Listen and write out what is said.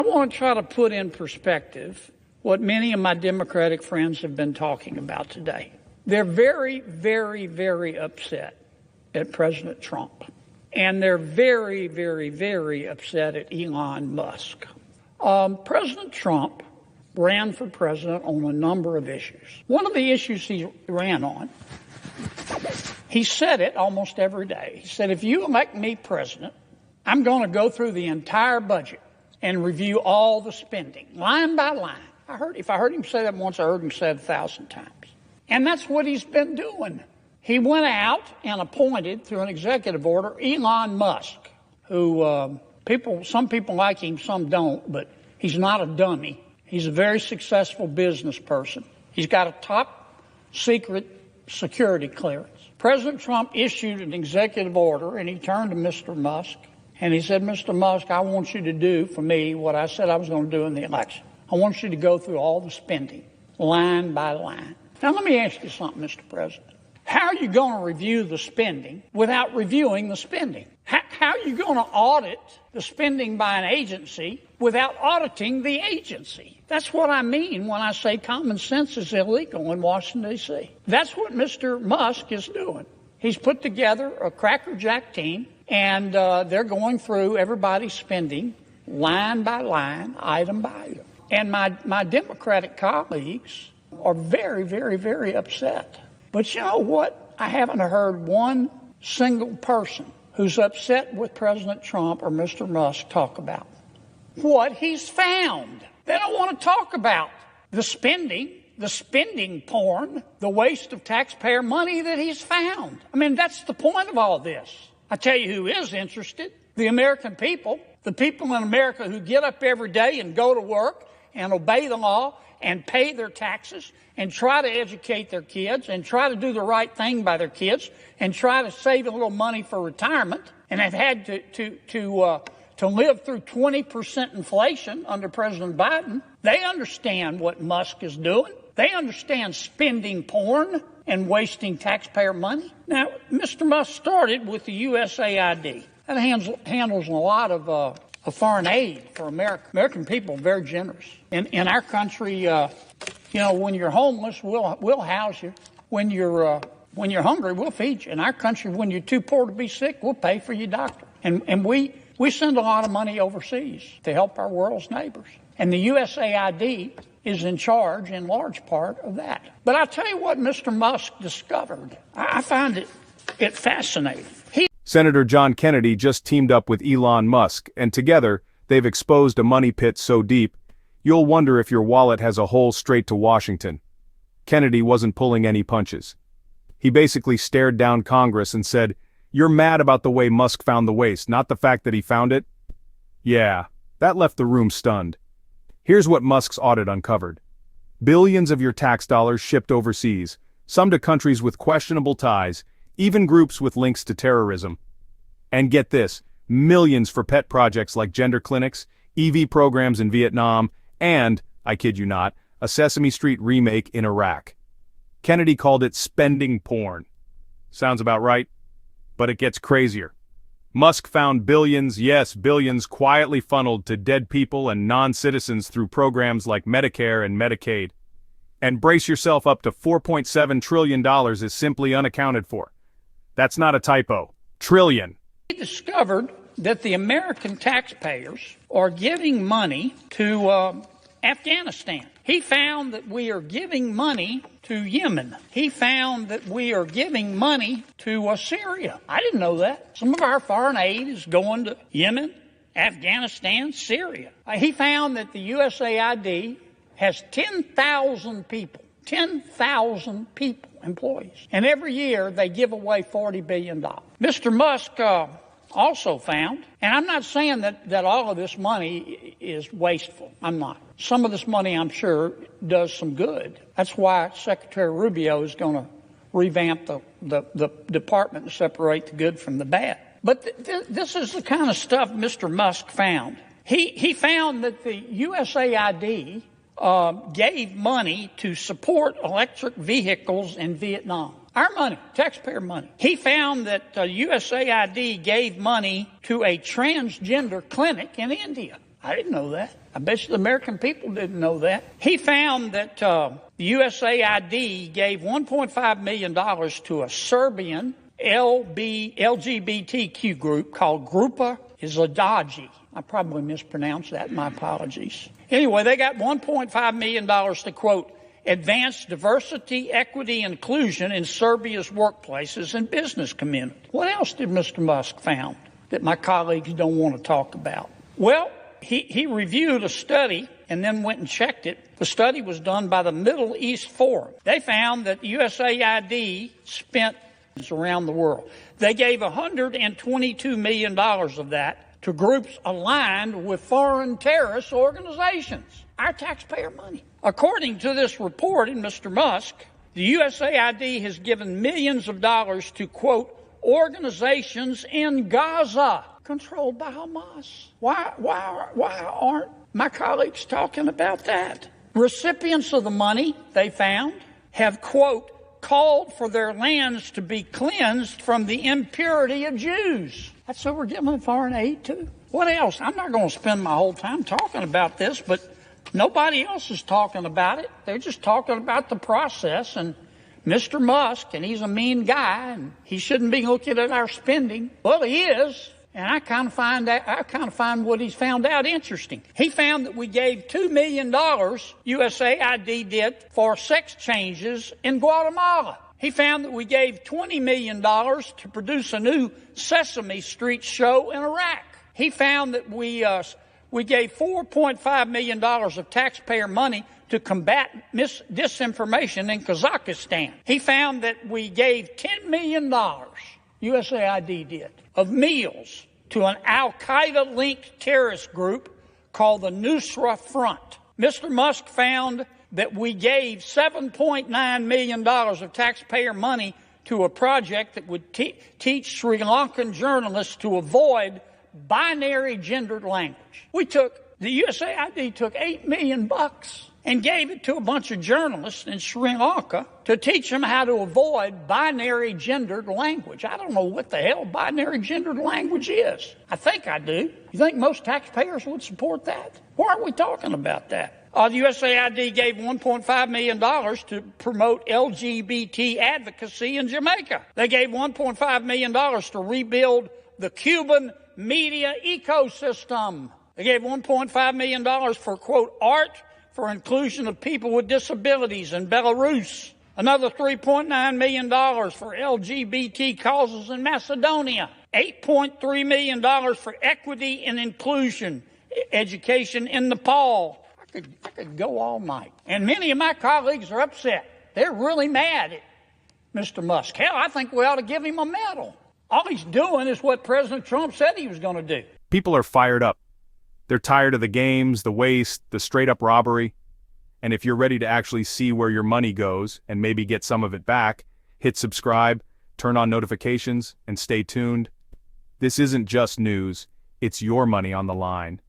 I want to try to put in perspective what many of my Democratic friends have been talking about today. They're very, very, very upset at President Trump. And they're very, very, very upset at Elon Musk. President Trump ran for president on a number of issues. One of the issues he ran on, he said it almost every day. He said, if you elect me president, I'm going to go through the entire budget and review all the spending, line by line. If I heard him say that once, I heard him say it 1,000 times. And that's what he's been doing. He went out and appointed, through an executive order, Elon Musk, who some people like him, some don't, but he's not a dummy. He's a very successful business person. He's got a top secret security clearance. President Trump issued an executive order, and he turned to Mr. Musk, and he said, Mr. Musk, I want you to do for me what I said I was going to do in the election. I want you to go through all the spending, line by line. Now, let me ask you something, Mr. President. How are you going to review the spending without reviewing the spending? How are you going to audit the spending by an agency without auditing the agency? That's what I mean when I say common sense is illegal in Washington, D.C. That's what Mr. Musk is doing. He's put together a crackerjack team, and they're going through everybody's spending line by line, item by item. And my Democratic colleagues are very, very, very upset. But you know what? I haven't heard one single person who's upset with President Trump or Mr. Musk talk about what he's found. They don't want to talk about the spending porn, the waste of taxpayer money that he's found. I mean, that's the point of all this. I tell you who is interested, the American people, the people in America who get up every day and go to work and obey the law and pay their taxes and try to educate their kids and try to do the right thing by their kids and try to save a little money for retirement and have had to live through 20% inflation under President Biden. They understand what Musk is doing. They understand spending porn and wasting taxpayer money. Now, Mr. Musk started with the USAID. That handles a lot of foreign aid for America. American people are very generous. In our country, when you're homeless, we'll house you. When you're hungry, we'll feed you. In our country, when you're too poor to be sick, we'll pay for your doctor. And we send a lot of money overseas to help our world's neighbors. And the USAID is in charge, in large part, of that. But I'll tell you what Mr. Musk discovered. I find it fascinating. Senator John Kennedy just teamed up with Elon Musk, and together, they've exposed a money pit so deep, you'll wonder if your wallet has a hole straight to Washington. Kennedy wasn't pulling any punches. He basically stared down Congress and said, "You're mad about the way Musk found the waste, not the fact that he found it?" Yeah, that left the room stunned. Here's what Musk's audit uncovered. Billions of your tax dollars shipped overseas, some to countries with questionable ties, even groups with links to terrorism. And get this, millions for pet projects like gender clinics, EV programs in Vietnam, and, I kid you not, a Sesame Street remake in Iraq. Kennedy called it spending porn. Sounds about right, but it gets crazier. Musk found billions, yes, billions, quietly funneled to dead people and non-citizens through programs like Medicare and Medicaid. And brace yourself, up to $4.7 trillion is simply unaccounted for. That's not a typo. Trillion. He discovered that the American taxpayers are giving money to Afghanistan. He found that we are giving money to Yemen. He found that we are giving money to Syria. I didn't know that. Some of our foreign aid is going to Yemen, Afghanistan, Syria. He found that the USAID has 10,000 people, employees. And every year they give away $40 billion. Mr. Musk also found, and I'm not saying that all of this money is wasteful. I'm not. Some of this money, I'm sure, does some good. That's why Secretary Rubio is going to revamp the department and separate the good from the bad. But this is the kind of stuff Mr. Musk found. He found that the USAID gave money to support electric vehicles in Vietnam. Our money, taxpayer money. He found that USAID gave money to a transgender clinic in India. I didn't know that. I bet you the American people didn't know that. He found that the USAID gave $1.5 million to a Serbian LGBTQ group called Grupa Izadaji. I probably mispronounced that. My apologies. Anyway, they got $1.5 million to, quote, advance diversity, equity, inclusion in Serbia's workplaces and business community. What else did Mr. Musk found that my colleagues don't want to talk about? Well, he reviewed a study and then went and checked it. The study was done by the Middle East Forum. They found that USAID spent around the world. They gave $122 million of that to groups aligned with foreign terrorist organizations. Our taxpayer money. According to this report in Mr. Musk, the USAID has given millions of dollars to, quote, organizations in Gaza controlled by Hamas. Why aren't my colleagues talking about that? Recipients of the money, they found, have, quote, called for their lands to be cleansed from the impurity of Jews. That's who we're giving foreign aid to. What else? I'm not going to spend my whole time talking about this, but nobody else is talking about it. They're just talking about the process and Mr. Musk, and he's a mean guy, and he shouldn't be looking at our spending. Well, he is, and I kind of find what he's found out interesting. He found that we gave $2 million, USAID did, for sex changes in Guatemala. He found that we gave $20 million to produce a new Sesame Street show in Iraq. He found that we gave $4.5 million of taxpayer money to combat disinformation in Kazakhstan. He found that we gave $10 million, USAID did, of meals to an al-Qaeda-linked terrorist group called the Nusra Front. Mr. Musk found that we gave $7.9 million of taxpayer money to a project that would teach Sri Lankan journalists to avoid binary gendered language. The USAID took $8 million and gave it to a bunch of journalists in Sri Lanka to teach them how to avoid binary gendered language. I don't know what the hell binary gendered language is. I think I do. You think most taxpayers would support that? Why aren't we talking about that? The USAID gave $1.5 million to promote LGBT advocacy in Jamaica. They gave $1.5 million to rebuild the Cuban media ecosystem. They gave $1.5 million for, quote, art for inclusion of people with disabilities in Belarus. Another $3.9 million for LGBT causes in Macedonia. $8.3 million for equity and inclusion education in Nepal. I could go all night. And many of my colleagues are upset. They're really mad at Mr. Musk. Hell, I think we ought to give him a medal. All he's doing is what President Trump said he was going to do. People are fired up. They're tired of the games, the waste, the straight-up robbery. And if you're ready to actually see where your money goes and maybe get some of it back, hit subscribe, turn on notifications, and stay tuned. This isn't just news, it's your money on the line.